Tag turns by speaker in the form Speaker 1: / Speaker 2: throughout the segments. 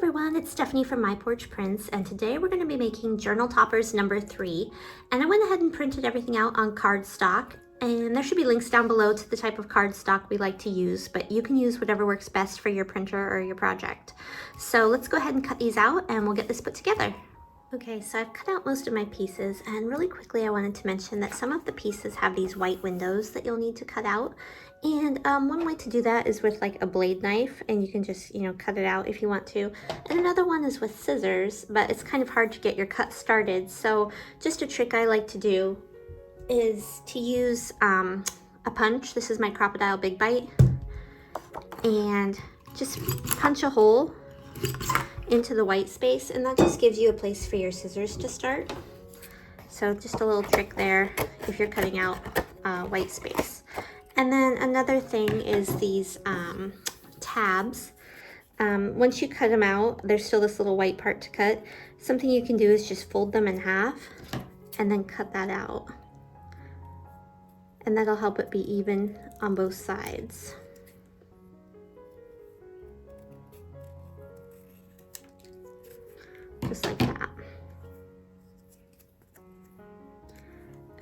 Speaker 1: everyone, it's Stephanie from My Porch Prints, and today we're going to be making journal toppers number 3. And I went ahead and printed everything out on cardstock, and there should be links down below to the type of cardstock we like to use, but you can use whatever works best for your printer or your project. So let's go ahead and cut these out and we'll get this put together. Okay, so I've cut out most of my pieces, and really quickly I wanted to mention that some of the pieces have these white windows that you'll need to cut out. And one way to do that is with like a blade knife, and you can just, cut it out if you want to. And another one is with scissors, but it's kind of hard to get your cut started. So just a trick I like to do is to use a punch. This is my Crocodile Big Bite. And just punch a hole into the white space, and that just gives you a place for your scissors to start. So just a little trick there if you're cutting out white space. And then another thing is these tabs. Once you cut them out, there's still this little white part to cut. Something you can do is just fold them in half and then cut that out. And that'll help it be even on both sides. Just like that.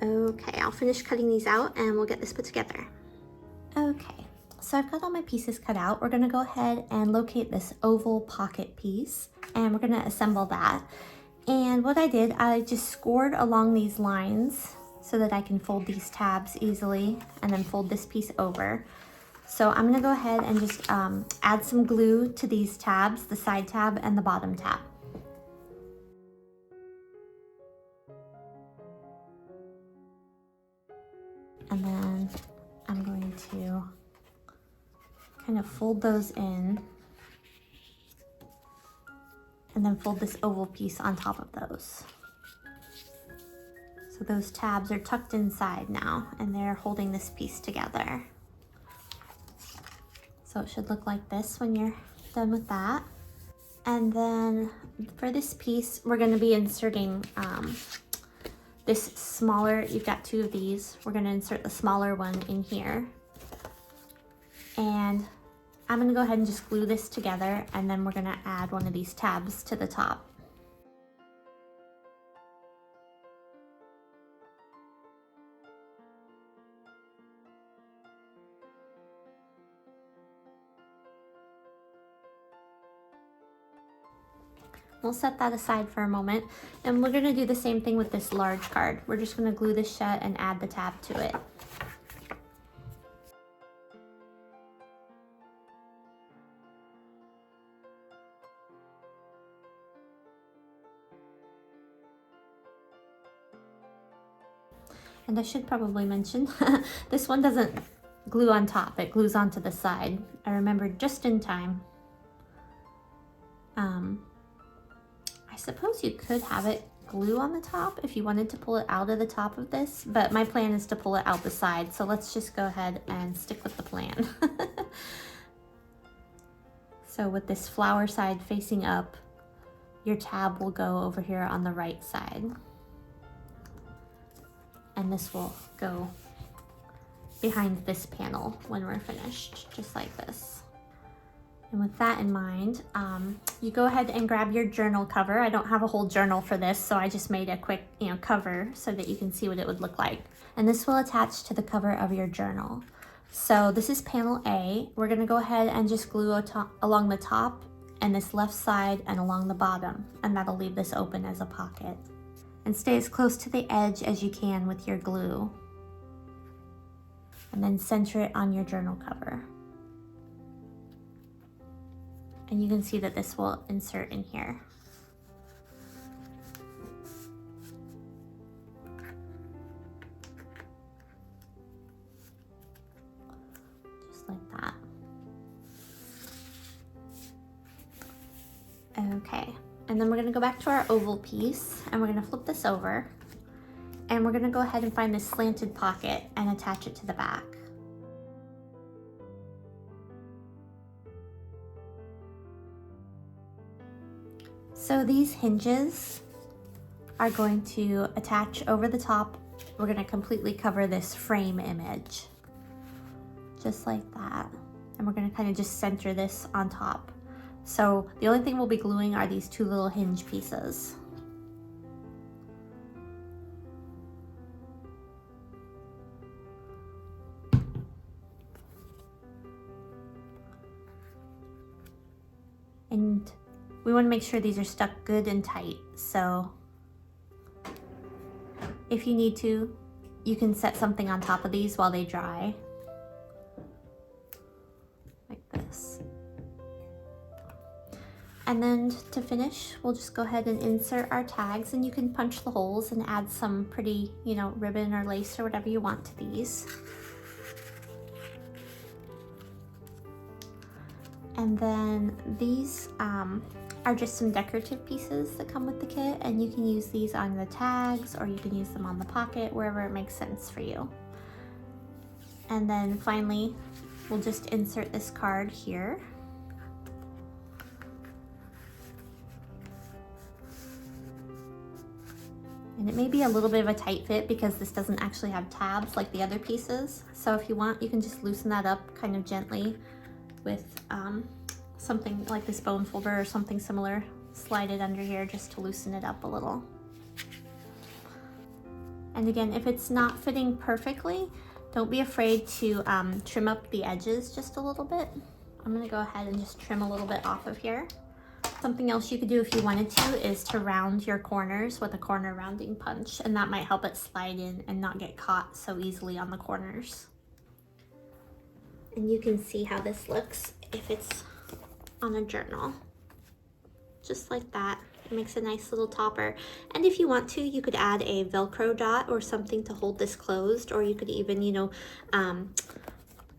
Speaker 1: Okay, I'll finish cutting these out and we'll get this put together. Okay, so I've got all my pieces cut out. We're gonna go ahead and locate this oval pocket piece, and we're gonna assemble that. And what I did, I just scored along these lines so that I can fold these tabs easily and then fold this piece over. So I'm gonna go ahead and just add some glue to these tabs, the side tab and the bottom tab. And then I'm going to kind of fold those in and then fold this oval piece on top of those. So those tabs are tucked inside now and they're holding this piece together. So it should look like this when you're done with that. And then for this piece, we're going to be inserting this smaller, you've got two of these. We're gonna insert the smaller one in here. And I'm gonna go ahead and just glue this together, and then we're gonna add one of these tabs to the top. We'll set that aside for a moment, and we're gonna do the same thing with this large card. We're just gonna glue this shut and add the tab to it. And I should probably mention, this one doesn't glue on top, it glues onto the side. I remembered just in time. I suppose you could have it glue on the top if you wanted to pull it out of the top of this, but my plan is to pull it out the side, so let's just go ahead and stick with the plan. So with this flower side facing up, your tab will go over here on the right side. And this will go behind this panel when we're finished, just like this. And with that in mind, you go ahead and grab your journal cover. I don't have a whole journal for this, so I just made a quick, cover so that you can see what it would look like. And this will attach to the cover of your journal. So this is panel A. We're gonna go ahead and just glue along the top and this left side and along the bottom, and that'll leave this open as a pocket. And stay as close to the edge as you can with your glue. And then center it on your journal cover. And you can see that this will insert in here. Just like that. Okay, and then we're gonna go back to our oval piece, and we're gonna flip this over, and we're gonna go ahead and find this slanted pocket and attach it to the back. So these hinges are going to attach over the top. We're going to completely cover this frame image, just like that. And we're going to kind of just center this on top. So the only thing we'll be gluing are these two little hinge pieces. And we want to make sure these are stuck good and tight, so if you need to, you can set something on top of these while they dry, like this. And then to finish, we'll just go ahead and insert our tags, and you can punch the holes and add some pretty, you know, ribbon or lace or whatever you want to these. And then these are just some decorative pieces that come with the kit, and you can use these on the tags or you can use them on the pocket, wherever it makes sense for you. And then finally, we'll just insert this card here. And it may be a little bit of a tight fit because this doesn't actually have tabs like the other pieces. So if you want, you can just loosen that up kind of gently with something like this bone folder or something similar. Slide it under here just to loosen it up a little. And again, if it's not fitting perfectly, don't be afraid to trim up the edges just a little bit. I'm gonna go ahead and just trim a little bit off of here. Something else you could do if you wanted to is to round your corners with a corner rounding punch, and that might help it slide in and not get caught so easily on the corners. And you can see how this looks if it's on a journal. Just like that. It makes a nice little topper. And if you want to, you could add a Velcro dot or something to hold this closed, or you could even, you know,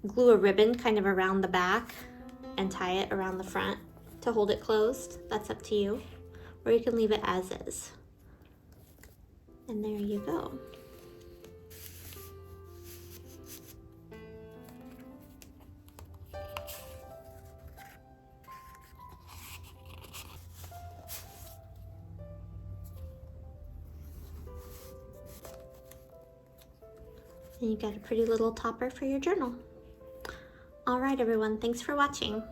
Speaker 1: glue a ribbon kind of around the back and tie it around the front to hold it closed. That's up to you. Or you can leave it as is. And there you go. And you got a pretty little topper for your journal. All right, everyone, thanks for watching.